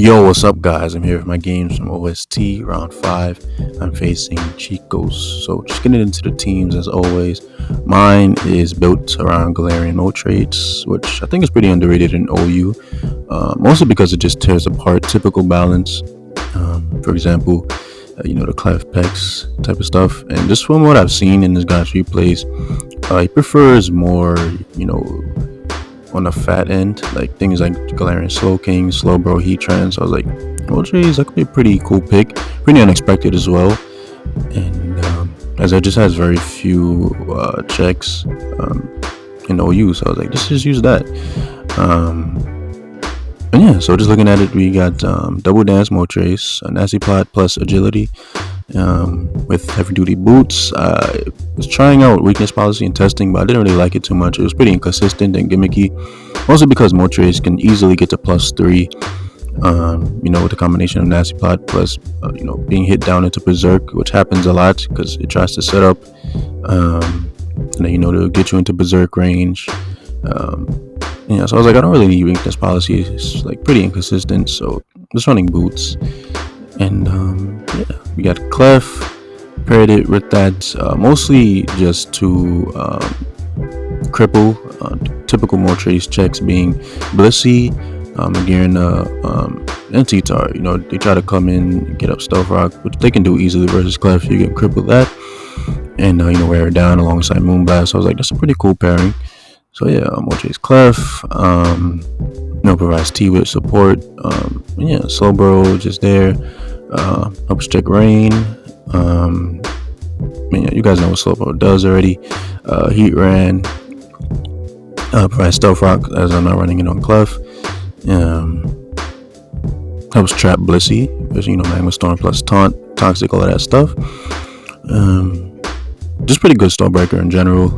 Yo, what's up, guys? I'm here with my games from OST round 5. I'm facing Chicos. So, just getting into the teams as always. Mine is built around Galarian no traits, which I think is pretty underrated in OU, mostly because it just tears apart typical balance. For example, the Clef Pex type of stuff. And just from what I've seen in this guy's replays, he prefers more, on the fat end, like things like Galarian Slowking, Slowbro, Heatran. So I was like, well, geez, that could be a pretty cool pick, pretty unexpected as well. And as it just has very few checks in OU, so I was like, just use that. And yeah, so just looking at it, we got Double Dance Moltres, a Nasty Plot plus Agility with Heavy Duty Boots. I was trying out Weakness Policy and testing, but I didn't really like it too much. It was pretty inconsistent and gimmicky, mostly because Moltres can easily get to +3, with the combination of Nasty Plot plus, being hit down into Berserk, which happens a lot because it tries to set up, and then, to get you into Berserk range. So I was like, I don't really need Weakness Policy. It's like pretty inconsistent, so just running Boots. And we got Clef, paired it with that mostly just to cripple typical Moltres checks being Blissey, Magirna, and T-Tar. They try to come in and get up Stealth Rock, which they can do easily versus Clef. You can cripple that and wear it down alongside Moonblast. So I was like, that's a pretty cool pairing. So yeah, Moltres Clef, provides T-Wit support. Slowbro just there, helps check rain. You guys know what Slowbro does already. Heatran, provides Stealth Rock as I'm not running it on Clef. Helps trap Blissey, because Magma Storm plus Taunt, Toxic, all of that stuff. Just pretty good Stallbreaker in general.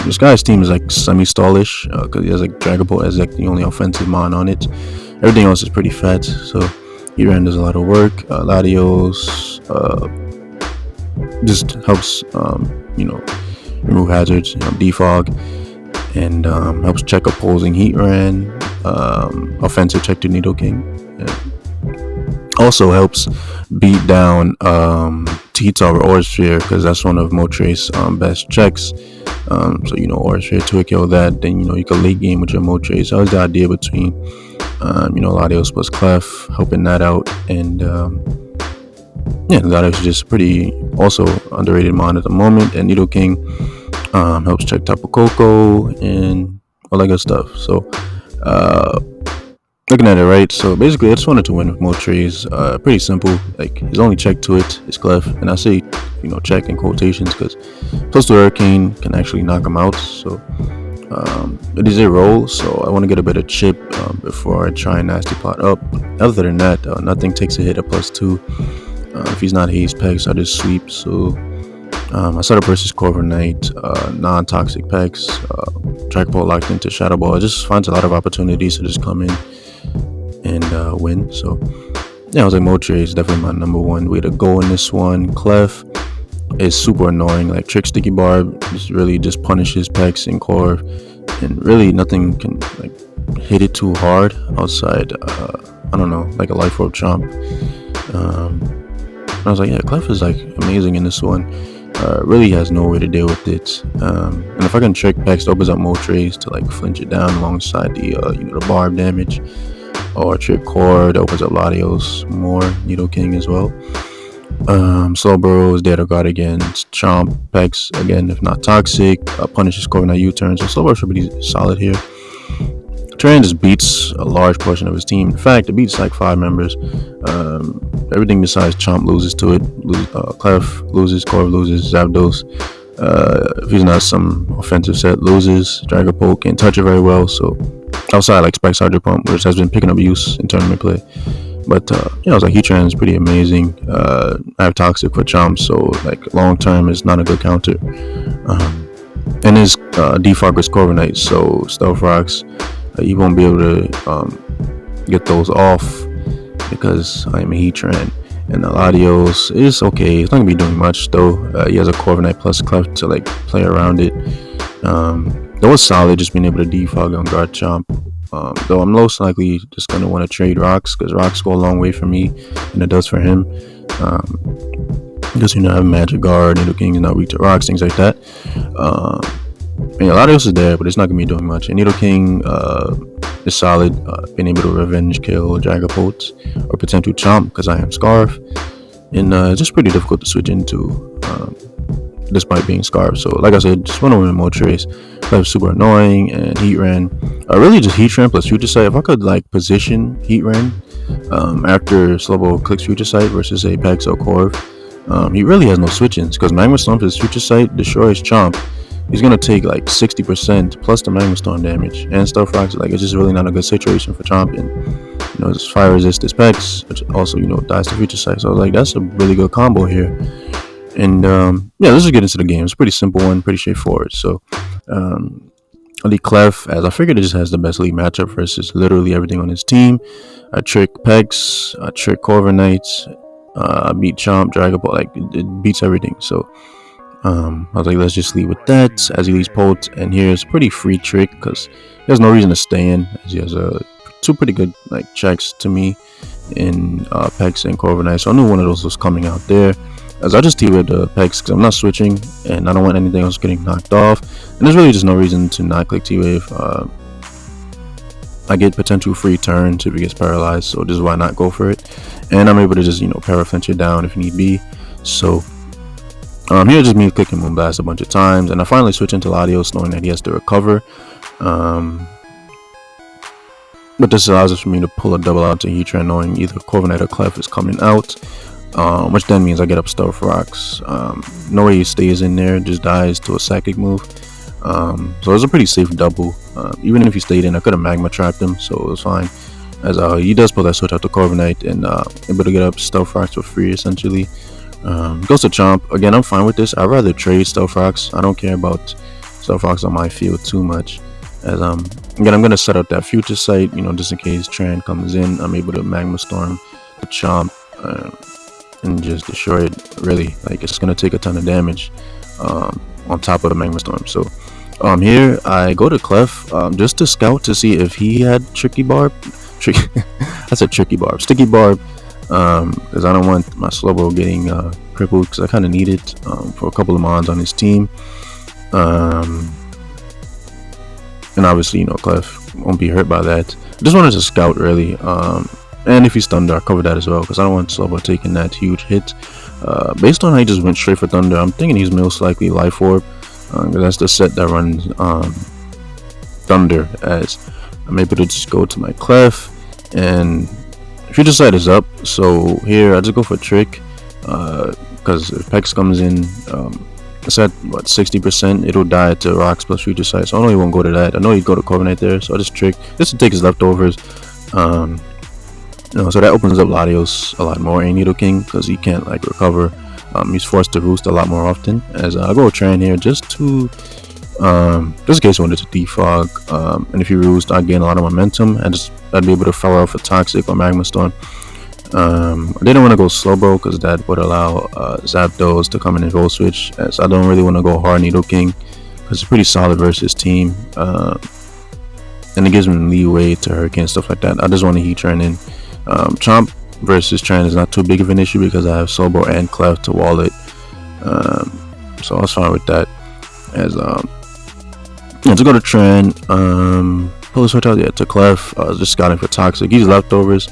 This guy's team is like semi-stallish because he has like Dragapult as like the only offensive mon on it. Everything else is pretty fat, so Heatran does a lot of work. Latios just helps remove hazards, defog, and helps check opposing Heatran. Offensive check to Nidoking. Also helps beat down T-Tar or Sphere, because that's one of Moltres' best checks. Or Sphere to kill that, then you can late game with your Moltres. So that was the idea between Latios plus Clef, helping that out. And Latios is just pretty also underrated mon at the moment. And Nidoking helps check Tapu Koko and all that good stuff. So looking at it, right? So basically, I just wanted to win with Moltres. Pretty simple. Like, his only check to it is Clef, and I say, check in quotations because plus 2 Hurricane can actually knock him out. So it is a roll. So I want to get a bit of chip before I try and Nasty Plot up. Other than that, nothing takes a hit at +2. If he's not Haze Pex, I just sweep. So I set up versus Corviknight, non-toxic Pex, Dragapult locked into Shadow Ball. It just finds a lot of opportunities to just come in and win. So I was like, Moltres is definitely my number one way to go in this one. Clef is super annoying. Like, Trick Sticky Barb really just punishes Pex and Corv, and really nothing can like hit it too hard outside like a Life Orb Chomp. I was like, yeah, Clef is like amazing in this one. Really has no way to deal with it. And if I can trick Pex, it opens up Moltres to like flinch it down alongside the the barb damage, or trick Cord opens up Latios more, Nidoking as well. Slowbro is there to guard against Chomp. Pex again, if not toxic, punishes Corviknight U-turn. So Slowbro should be solid here. Terran just beats a large portion of his team. In fact, it beats like 5 members. Everything besides Chomp loses to it. Clef loses, Corv loses, Zapdos, if he's not some offensive set, loses. Dragapult can't touch it very well. So outside like Spike Hydro Pump, which has been picking up use in tournament play. But I was like, Heatran is pretty amazing. I have Toxic for Chomp, so like long term is not a good counter. And his defog is Corviknight, so Stealth Rocks, you won't be able to get those off because I'm a Heatran. And the Latios is okay. It's not gonna be doing much though. He has a Corviknight plus Clef to like play around it. That was solid, just being able to defog on guard Chomp. Though I'm most likely just gonna want to trade rocks because rocks go a long way for me, and it does for him. Because I have Magic Guard, Needle King is not weak to rocks, things like that. A lot else is there, but it's not gonna be doing much. And Needle King is solid, being able to revenge kill Dragapult or potential Chomp because I am Scarf, and it's just pretty difficult to switch into despite being Scarf. So like I said, just went over Moltres. That was super annoying, and Heatran. Really just Heatran plus Future Sight. If I could like position Heatran after Slowbo clicks Future Sight versus a Apex or Corv, he really has no switch-ins because Magma Storm his Future Sight destroys Chomp. He's gonna take like 60% plus the Magma Storm damage and Stealth Rocks. Like it's just really not a good situation for Chomp, and his Fire Resist his Pex, which also dies to Future Sight. So like that's a really good combo here. And yeah, let's just get into the game. It's a pretty simple one, pretty straightforward. So Elite Clef, as I figured, it just has the best league matchup versus literally everything on his team. I trick Pex, I trick Corviknights, I beat Chomp, Dragapult, like it beats everything. So I was like, let's just leave with that. As he leaves Polt, and here's a pretty free trick because he has no reason to stay in, as he has two pretty good like checks to me in Pex and Corviknight. So I knew one of those was coming out there. As I just T-Web the Pex because I'm not switching and I don't want anything else getting knocked off. And there's really just no reason to not click T-Wave. I get potential free turns if he gets paralyzed, so just why not go for it? And I'm able to just paraflinch it down if need be. So here just me clicking Moonblast a bunch of times, and I finally switch into Latios knowing that he has to recover. But this allows us for me to pull a double out to Heatran knowing either Corviknight or Clef is coming out, which then means I get up Stealth Rocks. No way he stays in there, just dies to a Psychic move. So it was a pretty safe double. Even if he stayed in, I could have Magma trapped him, so it was fine. As he does pull that switch out to Corviknight and able to get up Stealth Rocks for free essentially. Goes to Chomp. Again, I'm fine with this. I'd rather trade Stealth Rocks. I don't care about Stealth Rocks on my field too much. As again, I'm gonna set up that Future Sight, just in case Tran comes in. I'm able to Magma Storm the Chomp and just destroy it. Really, like it's gonna take a ton of damage on top of the Magma Storm. So here I go to Clef just to scout to see if he had Sticky Barb, because I don't want my Slowbo getting crippled because I kind of need it for a couple of mons on his team. And obviously, Clef won't be hurt by that. I just wanted to scout really, and if he's Thunder, I'll cover that as well because I don't want Slowbo taking that huge hit. Based on how he just went straight for Thunder, I'm thinking he's most likely Life Orb, because that's the set that runs Thunder. As I'm able to just go to my Clef, and Future Sight is up. So here I just go for Trick, because if Pex comes in, it's at what 60%, it'll die to Rocks plus Future Sight. So I know he won't go to that. I know he'd go to Corviknight there, so I just Trick just to take his leftovers. So that opens up Latios a lot more, and Needle King, because he can't like recover. He's forced to roost a lot more often. As I go with Tran here just in case I wanted to defog, and if you roost, I gain a lot of momentum, and I'd be able to follow up for Toxic or Magma Storm. I didn't want to go Slowbo because that would allow Zapdos to come in and Volt Switch, as I don't really want to go hard Needle King because it's pretty solid versus team, and it gives him leeway to Hurricane, stuff like that. I just want to Heatran in. Chomp versus Tran is not too big of an issue because I have Slowbo and Clef to wall it, so I was fine with that. As to go to Tran, pull the switch out to Clef, just scouting for Toxic. He's leftovers,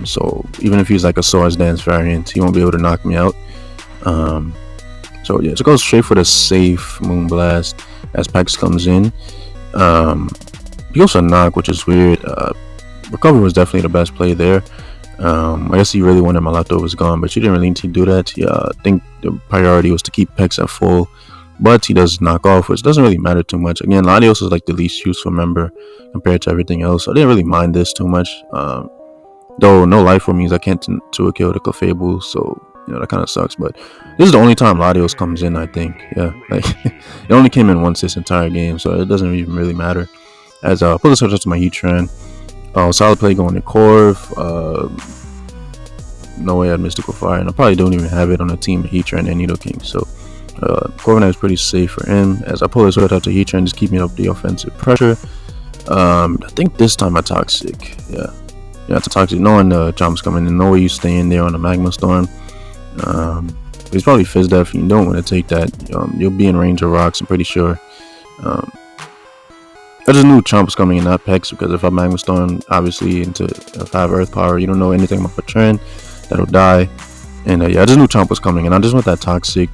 so even if he's like a Swords Dance variant, he won't be able to knock me out. So yeah, just go straight for the safe Moonblast as Pex comes in. He goes for Knock, which is weird. Recover was definitely the best play there. I guess he really wanted my leftovers gone, but you didn't really need to do that. I think the priority was to keep Pex at full, but he does knock off, which doesn't really matter too much. Again, Latios is like the least useful member compared to everything else, so I didn't really mind this too much. Though no Life Orb means I can't to a kill the Clefable, so that kind of sucks. But this is the only time Latios comes in, I think. Yeah, like it only came in once this entire game, so it doesn't even really matter. As I pull the switch up to my Heatran. Solid play going to Corv. No way I had Mystical Fire, and I probably don't even have it on the team of Heatran and Needle King. So Corviknight is pretty safe for him. As I pull this switch out to Heatran, just keeping up the offensive pressure. I think this time I Toxic. Yeah, it's a Toxic. Knowing the jump's coming and no way you stay in there on a Magma Storm. He's probably Fizz Def. You don't want to take that. You'll be in range of rocks, I'm pretty sure. I just knew Chomp was coming in that Pex because if I Magma Storm, obviously, if I have Earth Power, you don't know anything about the trend, that'll die. And yeah, I just knew Chomp was coming, and I just want that Toxic,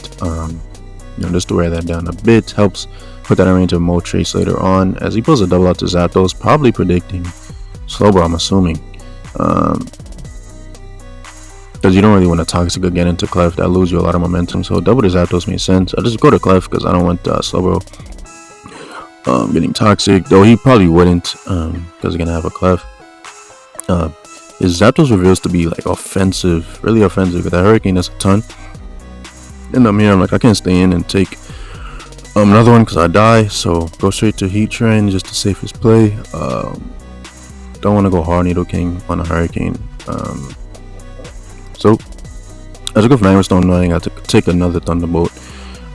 just to wear that down a bit. Helps put that in range of Moltres later on, as he pulls a double out to Zapdos, probably predicting Slowbro, I'm assuming. Because you don't really want a Toxic again into Clef, that lose you a lot of momentum, so double to Zapdos makes sense. I just go to Clef because I don't want Slowbro getting Toxic, though he probably wouldn't, because he's gonna have a Clef. His Zapdos reveals to be like offensive, really offensive, because that Hurricane does a ton. And I'm here, I'm like, I can't stay in and take another one because I die, so go straight to Heatran, just the safest play. Don't want to go hard Nidoking on a Hurricane. So as I go for Magma Storm, knowing I have to take another Thunderbolt.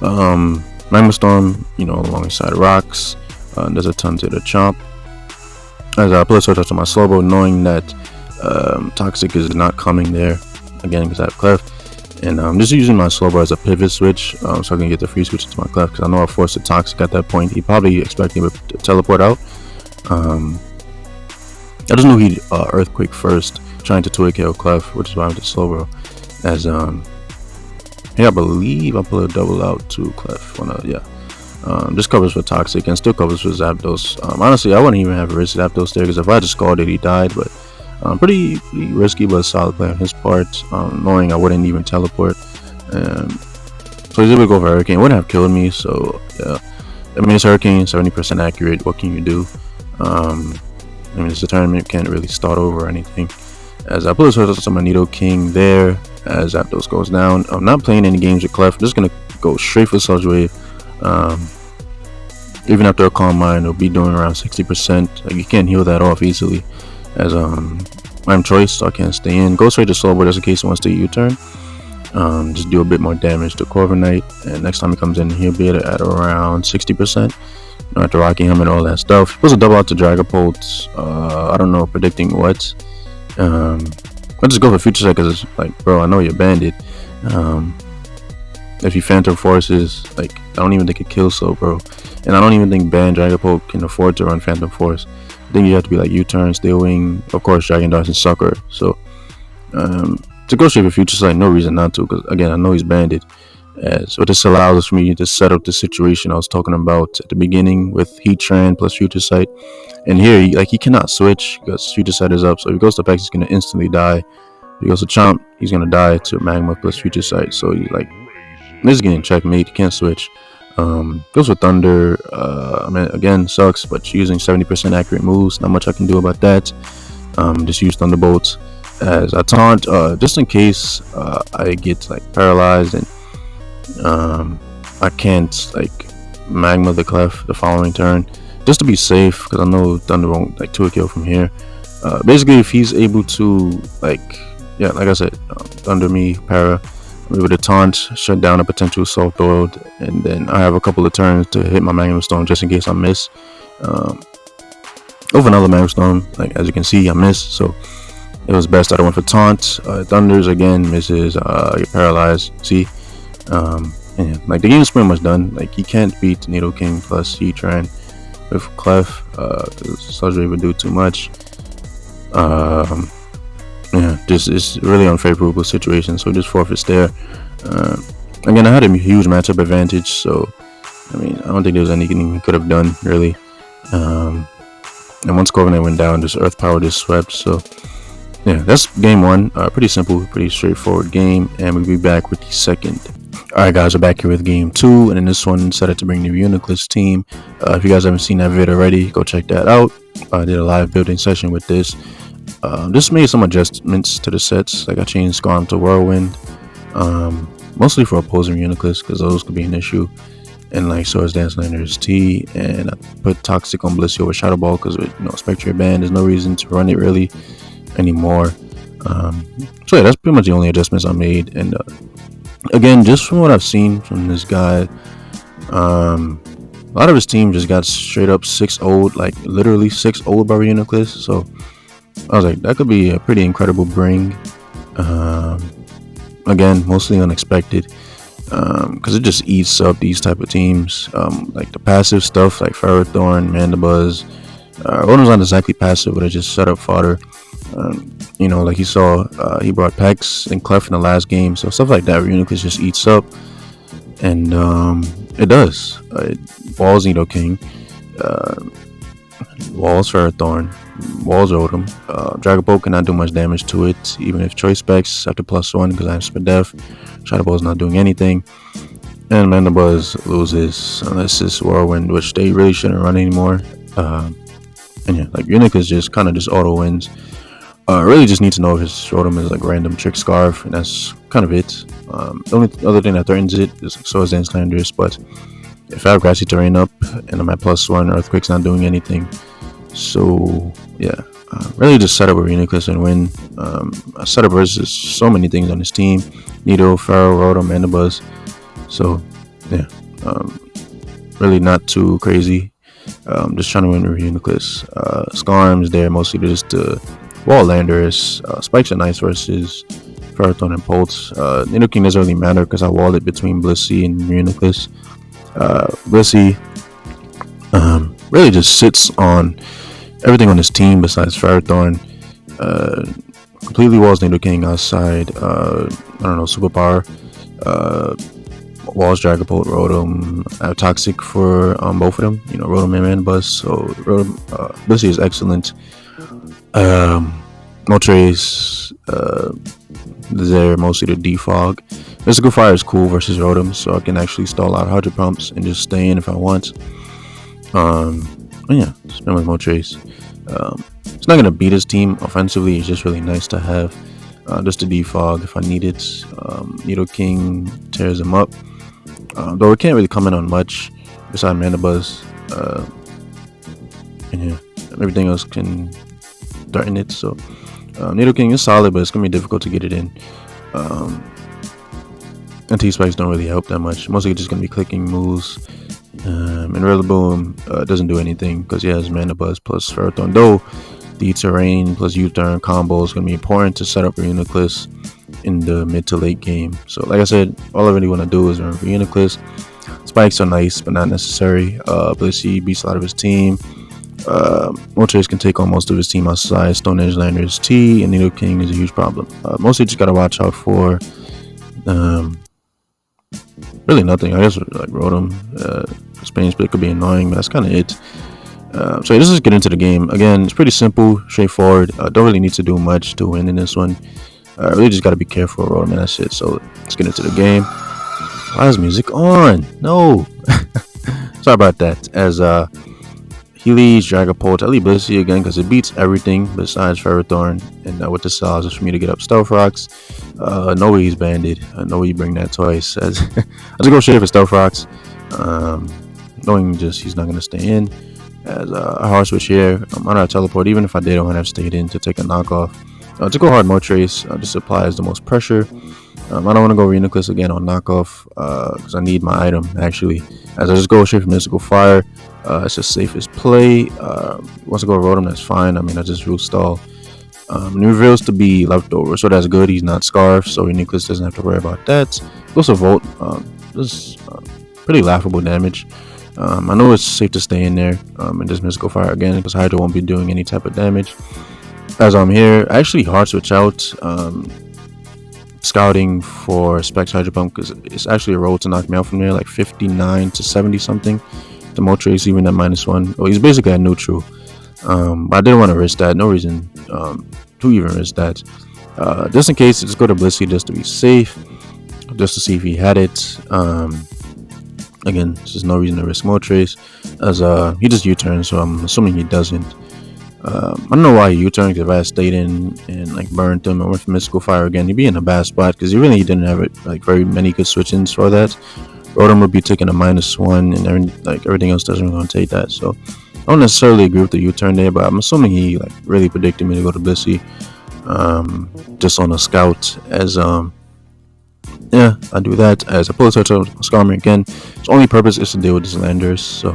Magma Storm, alongside rocks, does a ton to the Chomp. As I put a Switch on my Slowbro, knowing that Toxic is not coming there again because I have Clef. And I'm just using my Slowbro as a pivot switch, so I can get the free switch to my Clef, because I know I forced a Toxic at that point. He probably expected me to teleport out. I just knew he'd Earthquake first, trying to 2-KO Clef, which is why I'm with the Slowbro. As I believe I pull a double out to Clef. Just covers for Toxic and still covers for Zapdos. Honestly, I wouldn't even have risked Zapdos there, because if I just Scalded, he died. But pretty risky, but a solid play on his part, knowing I wouldn't even teleport. So he's able to go for Hurricane. Wouldn't have killed me, so yeah. I mean, it's Hurricane, 70% accurate. What can you do? It's a tournament, can't really start over or anything. As I put a Switch on my Nidoking there, as Zapdos goes down. I'm not playing any games with Clef. I'm just gonna go straight for Sludge Wave. Even after a Calm Mind, it'll be doing around 60%. Like, you can't heal that off easily. As I'm choice, so I can't stay in. Go straight to Slowbro just in case he wants to U-turn. Just do a bit more damage to Corviknight, and next time he comes in, he'll be at around 60%. After rocking him and all that stuff, he pulls a double out to Dragapult. I don't know, predicting what. I just go for Future Sight because it's like, bro, I know you're Bandit. If he Phantom Forces, like, I don't even think it kills Slowbro, and I don't even think Band Dragapult can afford to run Phantom Force. I think you have to be like U-turn, Steel Wing, of course, Dragon Dance and Sucker. So to go straight for Future Sight, no reason not to, because again, I know he's Bandit. So this allows for me to set up the situation I was talking about at the beginning with Heatran plus Future Sight. And here, he cannot switch because Future Sight is up. So if he goes to Pex, he's gonna instantly die. If he goes to Chomp, he's gonna die to Magma plus Future Sight. So he's like, this is getting checkmate. He can't switch. Goes with Thunder. Again, sucks, but using 70% accurate moves, not much I can do about that. Just use Thunderbolts as I taunt, just in case I get like paralyzed and I can't like Magma the Clef the following turn, just to be safe, because I know Thunder won't like 2-KO from here. Basically, if he's able to like I said, Thunder me, para, with a taunt, shut down a potential Assault World, and then I have a couple of turns to hit my Magma Storm just in case I miss. Over another Magma Storm, like as you can see, I missed, so it was best that I went for taunt. Thunders again, misses, get paralyzed. See, and like the game is pretty much done. Like, you can't beat Nidoking plus Heatran with Clef, because Sludge Wave would do too much. Just it's a really unfavorable situation, so just forfeits there. Again, I had a huge matchup advantage, so I mean, I don't think there was anything he could have done really. And once Corviknight went down, just Earth Power just swept. So yeah, that's game one. Pretty simple, pretty straightforward game, and we'll be back with the second. Alright guys, we're back here with game 2, and in this one decided to bring the Reuniclus team. If you guys haven't seen that video already, go check that out. I did a live building session with this. Just made some adjustments to the sets, like I changed Scarm to Whirlwind, mostly for opposing Reuniclus, because those could be an issue. And like Swords Dance Lander's T, and I put Toxic on Blissey over Shadow Ball, because with Spectre Band, there's no reason to run it really anymore. So yeah, that's pretty much the only adjustments I made. And again, just from what I've seen from this guy, A lot of his team just got straight up 6-0, like literally 6-0 by Reuniclus. So I was like, that could be a pretty incredible bring. Um, Again, mostly unexpected, because it just eats up these type of teams. Like the passive stuff, like Ferrothorn, Mandibuzz. Rotom's not exactly passive, but it just set up fodder. Like you saw, he brought Pex and Clef in the last game, so stuff like that, Reuniclus just eats up, and it does. Walls Nidoking, Walls Ferrothorn, Walls Rotom. Dragapult cannot do much damage to it, even if Choice Specs after +1 because I have Spadef. Shadow Ball is not doing anything. And Mandibuzz loses unless it's Whirlwind, which they really shouldn't run anymore. And yeah, like Reuniclus just kind of just auto wins. Really just need to know if his Rotom is like random Trick Scarf, and that's kind of it. The only other thing that threatens it is Soil Dance Landers, but if I have Grassy Terrain up and I'm at +1, Earthquake's not doing anything. So yeah, really just set up a Reuniclus and win. I set up versus so many things on his team: Nido, Pharaoh, Rotom, Mandibuzz. So yeah, really not too crazy. Just trying to win with Reuniclus. Skarm's there mostly just to wall landers. Spikes are nice versus Ferrothorn and Pulse. Nidoking doesn't really matter because I walled it between Blissey and Reuniclus. Blissey really just sits on everything on his team besides Ferrothorn. Completely walls Nidoking outside. I don't know, Superpower. Walls Dragapult, Rotom. Toxic for both of them. Rotom and Mandibuzz. So Rotom, Blissey is excellent. Moltres, they're mostly the defog. Mystical Fire is cool versus Rotom, so I can actually stall out Hydro Pumps and just stay in if I want. Yeah, spin with Moltres. It's not gonna beat his team offensively. It's just really nice to have just a defog if I need it. Nidoking tears him up, though it can't really come in on much besides Mandibuzz. And yeah, everything else can threaten it. So Nidoking is solid, but it's gonna be difficult to get it in. And T-Spikes don't really help that much. Mostly just gonna be clicking moves. And Rillaboom doesn't do anything because he has Mandibuzz plus Ferrothorn. Though the terrain plus U-turn combo is gonna be important to set up Reuniclus in the mid to late game. So like I said, all I really want to do is run Reuniclus. Spikes are nice, but not necessary. Blissey beats a lot of his team. Moltres can take on most of his team outside. Stone Edge Landers T, and Nidoking is a huge problem. Mostly just gotta watch out for really nothing. I guess like Rotom. Spain Split could be annoying, but that's kind of it. So let's just get into the game. Again, it's pretty simple, straightforward. Don't really need to do much to win in this one. Really just gotta be careful, Rotom, and that's it. So let's get into the game. Why is music on? No. Sorry about that. As he leads Dragapult. I lead Blissey again because it beats everything besides Ferrothorn. And with the cells, just for me to get up Stealth Rocks. No way he's banded. No way you bring that twice. As I go straight for Stealth Rocks. Knowing just he's not going to stay in. As a hard switch here. I'm not a teleport. Even if I did, I would have stayed in to take a knockoff. To go hard Moltres just applies the most pressure. I don't want to go Reuniclus again on knockoff because I need my item actually. As I just go straight for Mystical Fire. It's the safest play. Wants to go Rotom, that's fine. I mean, I just root stall. And he reveals to be leftover, so that's good. He's not Scarf, so Reuniclus doesn't have to worry about that. Also Volt. This is pretty laughable damage. I know it's safe to stay in there and just Mystical Fire again because Hydra won't be doing any type of damage. As I'm here, I actually hard switch out. Scouting for Specs Hydro Pump because it's actually a roll to knock me out from there, like 59 to 70 something. The Moltres even at -1. Oh, he's basically at neutral. But I didn't want to risk that. No reason to even risk that. Just in case, just go to Blissey just to be safe, just to see if he had it. Again, there's no reason to risk Moltres as he just U-turns, so I'm assuming he doesn't. I don't know why he U-turned, because if I had stayed in and like burned him and went for Mystical Fire again, he'd be in a bad spot because he really didn't have like very many good switch-ins for that. Rotom would be taking a -1 and everything else doesn't really take that. So I don't necessarily agree with the U-turn there, but I'm assuming he like really predicted me to go to Blissey just on a scout as yeah, I do that as I pull a touch of Skarmory again. Its only purpose is to deal with these landers. So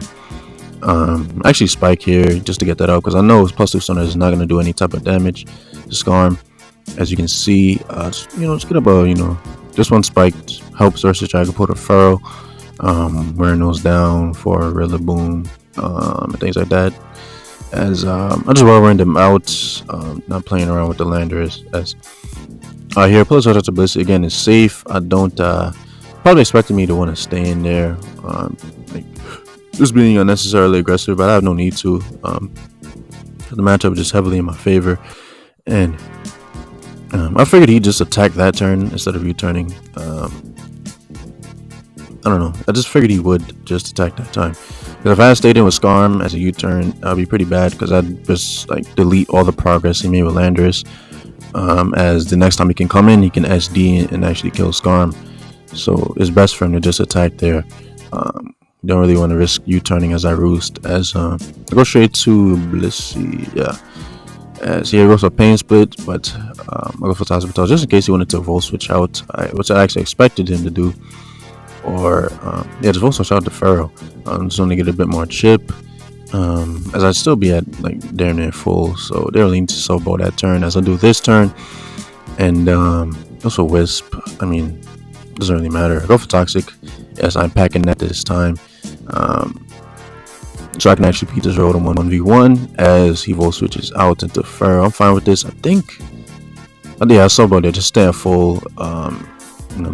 actually spike here just to get that out, because I know his +2 stunner is not going to do any type of damage to Skarm. As you can see, just get up a this one spike helps versus Dragapult or Furrow, wearing those down for Rillaboom, and things like that. As I just wearing them out, not playing around with the landers. As here, plus out to Bliss again is safe. I don't probably expected me to want to stay in there, like just being unnecessarily aggressive, but I have no need to. The matchup is just heavily in my favor, and I figured he'd just attack that turn instead of U-turning. I don't know. I just figured he would just attack that time. Because if I had stayed in with Skarm as a U-turn, that'd be pretty bad, because I'd just like delete all the progress he made with Landorus. As the next time he can come in, he can SD and actually kill Skarm. So it's best for him to just attack there. Don't really want to risk U-turning as I roost. As I go straight to Blissey, yeah. As here goes for Pain Split, but I'll go for Toxic Battles just in case he wanted to Volt Switch out, which I actually expected him to do. Or yeah, just Volt Switch out to Furrow. Just want to get a bit more chip. As I'd still be at like damn near full, so they really need to Soul Bow that turn as I do this turn. And also Wisp. I mean, doesn't really matter. I go for Toxic. Yes, I'm packing that this time. So I can actually beat this Rotom 1v1 as he Volt Switches out into Furrow. I'm fine with this. I think. Yeah, I saw about that. Just stay at full.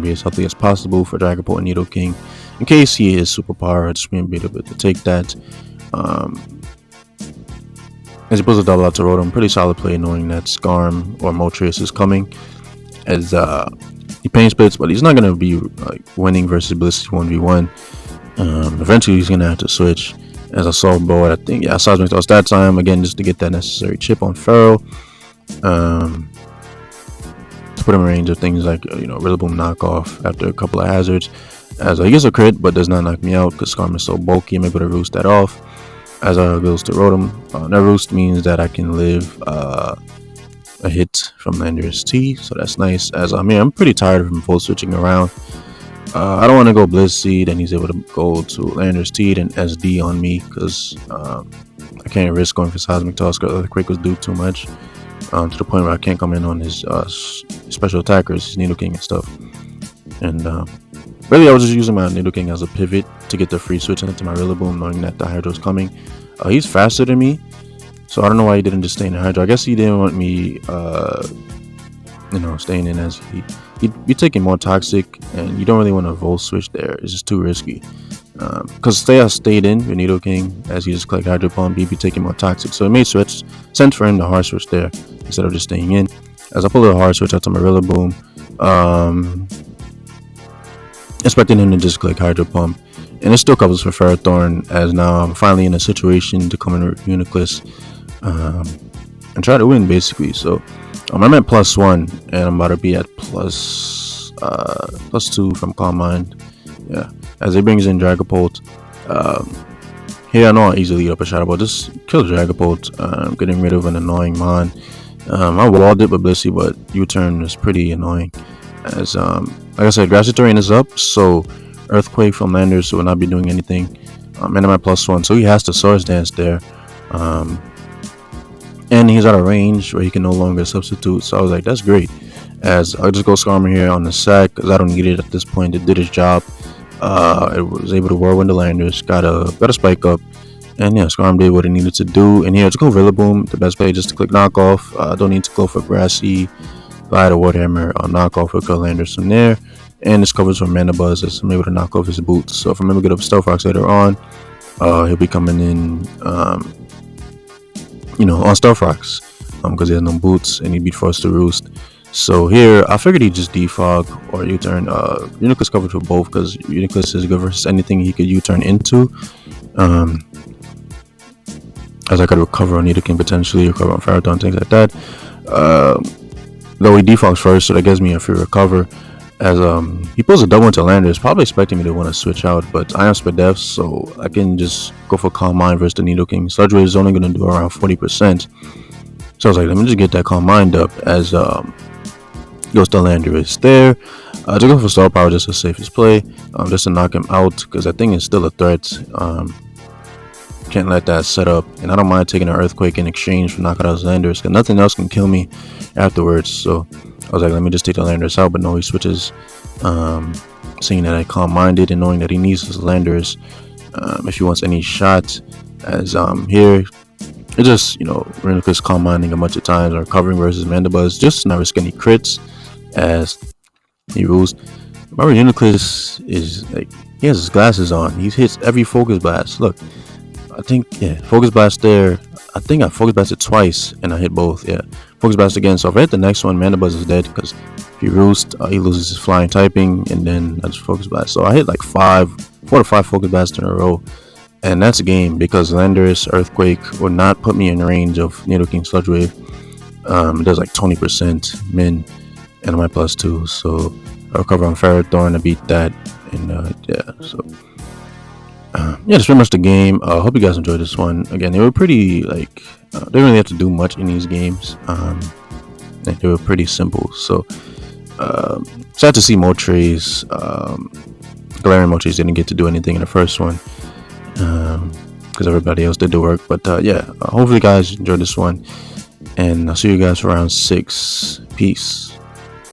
Be as healthy as possible for Dragapult and Nidoking. In case he is superpower, just be able to take that. As he pulls a double out to Rotom, pretty solid play knowing that Skarm or Moltres is coming. As he Pain Splits, but he's not gonna be like winning versus Blissey 1v1. Eventually he's gonna have to switch. As I saw Bow, I think Seismic Toss that time again just to get that necessary chip on Furrow. To put him in range of things like Rillaboom knockoff after a couple of hazards. As he gets a crit, but does not knock me out because Skarm is so bulky. I'm able to roost that off. As I goes to Rotom, that roost means that I can live a hit from Landorus T, so that's nice. As I'm pretty tired of him full switching around. I don't want to go Blissey, then he's able to go to Landorus T and SD on me because I can't risk going for Seismic Toss because the Quick was do too much to the point where I can't come in on his special attackers, his Nidoking and stuff. And really, I was just using my Nidoking as a pivot to get the free switch into my Rillaboom, knowing that the Hydro's coming. He's faster than me, so I don't know why he didn't just stay in the Hydro. I guess he didn't want me, staying in as he'd be taking more Toxic, and you don't really want to Volt Switch there. It's just too risky. Because I stayed in with Nidoking as he just clicked Hydro Pump, he'd be taking more Toxic. So it made sense for him to hard switch there instead of just staying in. As I pull a hard switch out to my Rillaboom, expecting him to just click Hydro Pump, and it still covers for Ferrothorn. As now I'm finally in a situation to come in with Reuniclus and try to win basically. So I'm at +1 and I'm about to be at +2 from Calm Mind. Yeah, as he brings in Dragapult. Here I know I'll easily eat up a Shadow Ball. Just kill Dragapult, getting rid of an annoying Mon. I walled it with Blissey, but U-turn is pretty annoying. As like I said, Grassy Terrain is up, so Earthquake from Landorus will not be doing anything. And I'm at +1, so he has to Swords Dance there. And he's out of range where he can no longer substitute, so I was like, that's great. As I'll just go Skarmory here on the sack because I don't need it at this point. It did its job. It was able to Whirlwind the Landorus, got a spike up, and yeah, Skarm did what it needed to do. And here, just go Rillaboom, the best play just to click knockoff. Don't need to go for Grassy, Glide or Warhammer, knockoff with Landorus from there. And this covers for Mana Buzz as I'm able to knock off his boots. So if I'm able to get up Stealth Rocks later on, he'll be coming in, on Stealth Rocks because he has no boots and he'd be forced to roost. So here, I figured he'd just defog or U-turn. Reuniclus covered for both because Reuniclus is good versus anything he could U-turn into. As I could recover on Nidoking potentially, recover on Ferrothorn, things like that. Though he defogs first, so that gives me a free recover. As he pulls a double into Landorus, probably expecting me to want to switch out, but I am Spadef, so I can just go for Calm Mind versus the Nidoking. Sludge Wave is only going to do around 40%. So I was like, let me just get that Calm Mind up. As Goes to Landorus there. To go for star power, just the safest play, just to knock him out, because I think it's still a threat. Can't let that set up, and I don't mind taking an earthquake in exchange for knocking out his Landorus, because nothing else can kill me afterwards. So I was like, let me just take the Landorus out, but no, he switches, seeing that I calm-minded and knowing that he needs his Landorus if he wants any shot. As here, it's just, you know, Reuniclus calm-minding a bunch of times, or covering versus Mandibuzz, just not risk any crits as he rules. My Reuniclus is like, he has his glasses on. He hits every focus blast. Look, I think, yeah, focus blast there. I think I focus blasted twice and I hit both. Yeah, focus blast again. So if I hit the next one, Mandibuzz is dead, because if he roost, he loses his flying typing, and then I just focus blast. So I hit like 4 to 5 focus blasts in a row, and that's a game, because Landorus Earthquake would not put me in range of Nidoking Sludge Wave. It does like 20% min, and my +2, so I recover on Ferrothorn to beat that, and yeah, so yeah, that's pretty much the game. Hope you guys enjoyed this one. Again, they were pretty, like, they didn't really have to do much in these games. They were pretty simple, so sad to see Moltres, Galarian Moltres didn't get to do anything in the first one, because everybody else did the work. But yeah, hopefully you guys enjoyed this one, and I'll see you guys for round 6. Peace.